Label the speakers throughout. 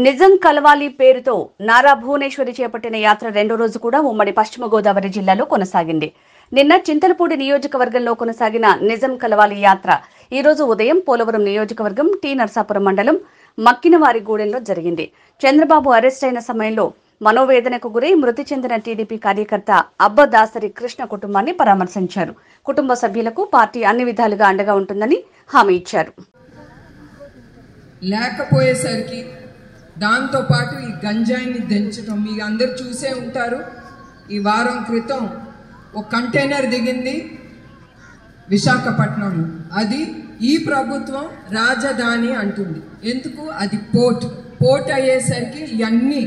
Speaker 1: నిజం కలవాలి పేరుతో నారా భువనేశ్వరి చేపట్టిన యాత్ర రెండో రోజు కూడా ఉమ్మడి పశ్చిమ గోదావరి జిల్లాలో కొనసాగింది. నిన్న చింతలపూడి నియోజకవర్గంలో కొనసాగిన నిజం కలవాలి యాత్ర ఈ రోజు ఉదయం పోలవరం నియోజకవర్గం టి నర్సాపురం మండలం మక్కినవారిగూడెంలో జరిగింది. చంద్రబాబు అరెస్ట్ అయిన సమయంలో మనోవేదనకు గురై మృతి చెందిన టీడీపీ కార్యకర్త అబ్బదాసరి కృష్ణ కుటుంబాన్ని పరామర్శించారు. కుటుంబ సభ్యులకు పార్టీ అన్ని విధాలుగా అండగా ఉంటుందని హామీ ఇచ్చారు.
Speaker 2: లేకపోయేసరికి దాంతో పాటు ఈ గంజాయిని దించడం మీ అందరు చూసే ఉంటారు. ఈ వారం క్రితం ఒక కంటైనర్ దిగింది విశాఖపట్నంలో. అది ఈ ప్రభుత్వం రాజధాని అంటుంది. ఎందుకు? అది పోర్ట్ అయ్యేసరికి ఇవన్నీ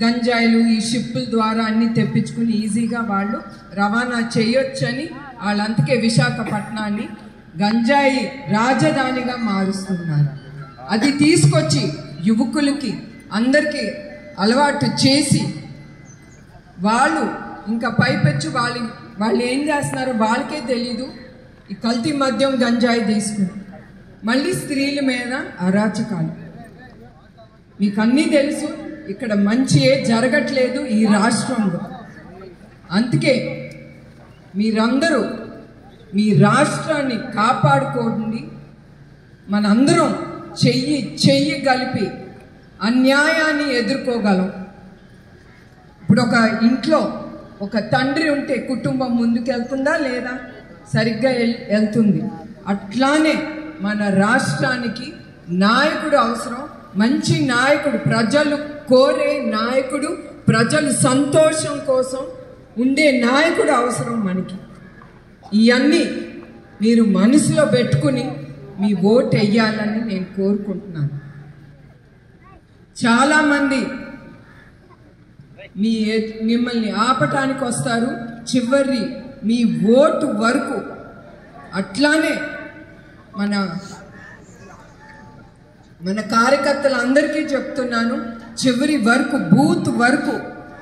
Speaker 2: గంజాయిలు ఈ షిప్పుల ద్వారా అన్ని తెప్పించుకుని ఈజీగా వాళ్ళు రవాణా చేయొచ్చని వాళ్ళంతకే విశాఖపట్నాన్ని గంజాయి రాజధానిగా మారుస్తున్నారు. అది తీసుకొచ్చి యువకులకి అందరికీ అలవాటు చేసి వాళ్ళు ఇంకా పైపెచ్చు వాళ్ళు ఏం చేస్తున్నారో వాళ్ళకే తెలీదు. ఈ కల్తీ మద్యం గంజాయి తీసుకుని మళ్ళీ స్త్రీల మీద అరాచకాలు. మీకు అన్నీ తెలుసు, ఇక్కడ మంచి జరగట్లేదు ఈ రాష్ట్రంలో. అందుకే మీరందరూ మీ రాష్ట్రాన్ని కాపాడుకోండి. మనందరం చెయ్యి కలిపి అన్యాయాన్ని ఎదుర్కోగలం. ఇప్పుడు ఒక ఇంట్లో ఒక తండ్రి ఉంటే కుటుంబం ముందుకెళ్తుందా లేదా? సరిగ్గా వెళ్తుంది. అట్లానే మన రాష్ట్రానికి నాయకుడు అవసరం. మంచి నాయకుడు, ప్రజలు కోరే నాయకుడు, ప్రజలు సంతోషం కోసం ఉండే నాయకుడు అవసరం మనకి. ఇవన్నీ మీరు మనసులో పెట్టుకుని మీ ఓటు వేయాలని నేను కోరుకుంటున్నాను. చాలామంది మిమ్మల్ని ఆపటానికి వస్తారు చివరి మీ ఓటు వరకు. అట్లానే మన కార్యకర్తలందరికీ చెప్తున్నాను, చివరి వరకు బూత్ వరకు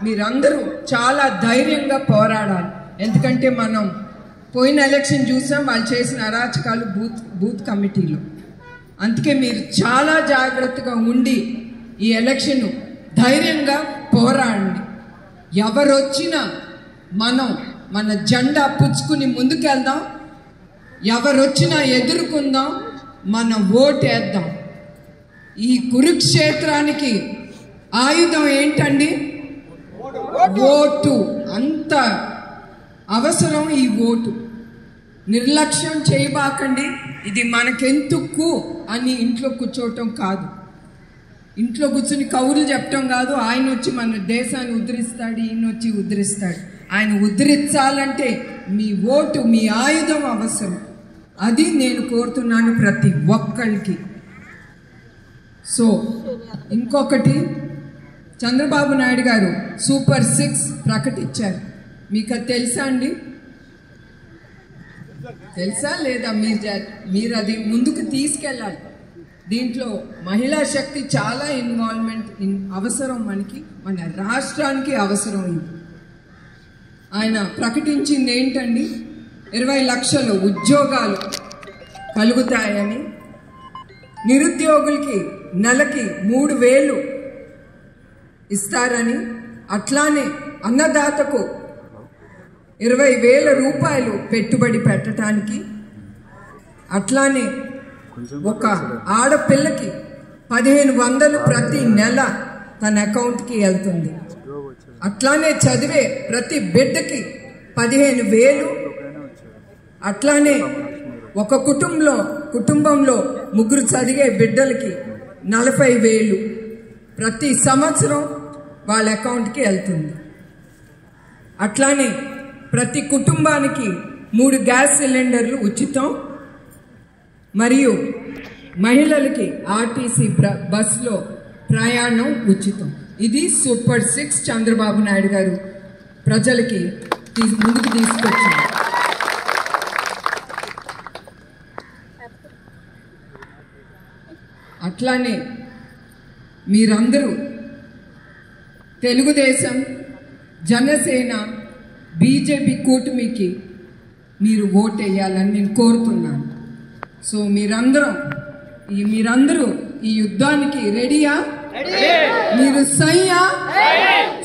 Speaker 2: మీరందరూ చాలా ధైర్యంగా పోరాడాలి. ఎందుకంటే మనం పోయిన ఎలక్షన్ చూసాం, వాళ్ళు చేసిన అరాచకాలు బూత్ కమిటీలో. అందుకే మీరు చాలా జాగ్రత్తగా ఉండి ఈ ఎలక్షన్ ధైర్యంగా పోరాడండి. ఎవరొచ్చినా మన జెండా పుచ్చుకుని ముందుకెళ్దాం. ఎవరొచ్చినా ఎదుర్కొందాం, మన ఓటు వేద్దాం. ఈ కురుక్షేత్రానికి ఆయుధం ఏంటండి? ఓటు. అంత అవసరం ఈ ఓటు. నిర్లక్ష్యం చేయబాకండి. ఇది మనకెందుకు అని ఇంట్లో కూర్చోవటం కాదు, ఇంట్లో కూర్చుని కౌరులు చెప్పటం కాదు. ఆయన వచ్చి మన దేశాన్ని ఉద్ధరిస్తాడు, ఈయన వచ్చి ఉద్ధరిస్తాడు. ఆయన ఉద్ధరించాలంటే మీ ఓటు, మీ ఆయుధం అవసరం. అది నేను కోరుతున్నాను ప్రతి ఒక్కరికి. సో ఇంకొకటి, చంద్రబాబు నాయుడు గారు సూపర్ 6 ప్రకటించారు. మీకు అది తెలుసా అండి? తెలుసా లేదా? మీరు అది ముందుకు తీసుకెళ్ళాలి. దీంట్లో మహిళా శక్తి చాలా ఇన్వాల్వ్మెంట్ అవసరం. మన రాష్ట్రానికి అవసరం. ఇది ఆయన ప్రకటించింది ఏంటండి? 20 లక్షల ఉద్యోగాలు కలుగుతాయని, నిరుద్యోగులకి నెలకి 3,000 ఇస్తారని, అట్లానే అన్నదాతకు 20,000 రూపాయలు పెట్టుబడి పెట్టడానికి, అట్లానే ఒక ఆడపిల్లకి 1,500 ప్రతి నెల తన అకౌంట్కి వెళ్తుంది. అట్లానే చదివే ప్రతి బిడ్డకి 15,000. అట్లానే ఒక కుటుంబంలో 3 చదివే బిడ్డలకి 40,000 ప్రతి సంవత్సరం వాళ్ళ అకౌంట్కి వెళ్తుంది. అట్లానే ప్రతి కుటుంబానికి 3 గ్యాస్ సిలిండర్లు ఉచితం. మరియు మహిళలకి ఆర్టీసీ బస్సులో ప్రయాణం ఉచితం. ఇది సూపర్ 6 చంద్రబాబు నాయుడు గారు ప్రజలకి ముందుకు తీసుకొచ్చారు. అట్లానే మీరందరూ తెలుగుదేశం, జనసేన, బీజేపీ కూటమికి మీరు ఓటు వేయాలని నేను కోరుతున్నాను. సో మీరందరూ ఈ యుద్ధానికి రెడీయా? మీరు సయ్యా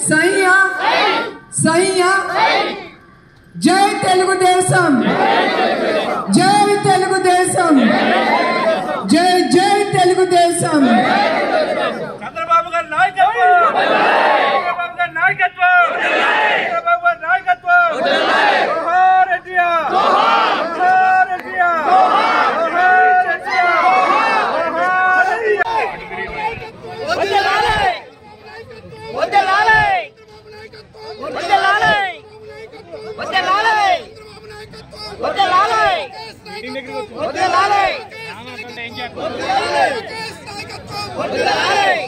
Speaker 2: సయ్యా సయ్యా? జై తెలుగుదేశం, జై తెలుగుదేశం, జై జై తెలుగుదేశం.
Speaker 3: చంద్రబాబు గారి నాయకత్వం, చంద్రబాబు గారి నాయకత్వం, చంద్రబాబు గారి నాయకత్వం. జోహార్ ఎన్టీఆర్, జోహార్ ఎన్టీఆర్, జోహార్ ఎన్టీఆర్, జోహార్ ఎన్టీఆర్. వదలాలి, వదలాలి, వదలాలి, వదలాలి, వదలాలి, వదలాలి, వదలాలి.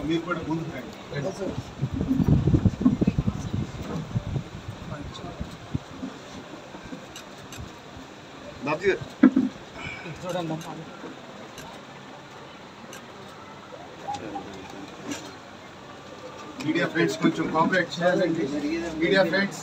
Speaker 4: మీరు కూడా ముందు చూడండి. మీడియా ఫ్రెండ్స్ కొంచెం కోఆపరేట్ చేయాలండి. Media friends